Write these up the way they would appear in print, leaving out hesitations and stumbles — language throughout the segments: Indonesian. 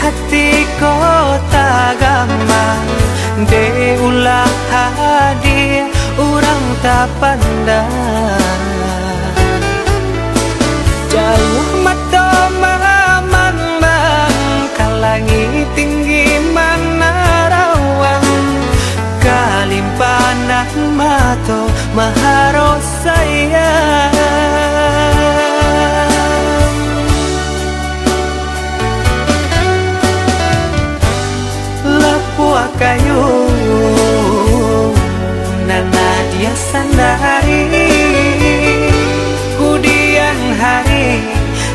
hati kota gampang de ulah hadir orang tak pandang jauh mata mamang kalangi tinggi mana rawang kalimpanan mato maharos sayang lapua kayu nana dia sandari kudiang hari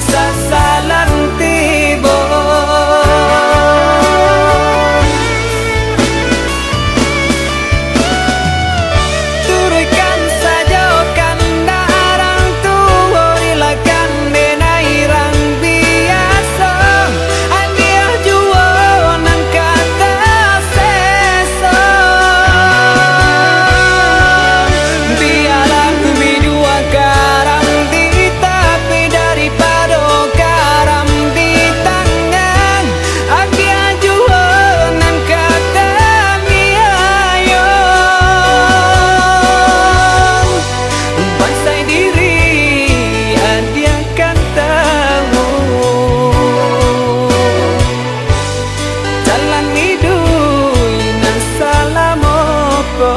sasalan tibo turutkan saja kan darang tua rilakan denai rang biasa andia jua nang kata sesa biarlah bidua garam di tapi daripada garam di tangan andia jua nang kata miayo bansai diri andia kan tahu jalan hidup nan salamoko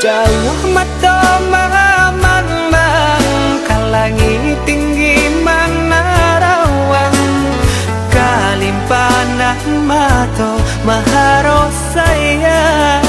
jauh mata mamang kalangi tinggi mana rawang kalimpanan mato maharos sayang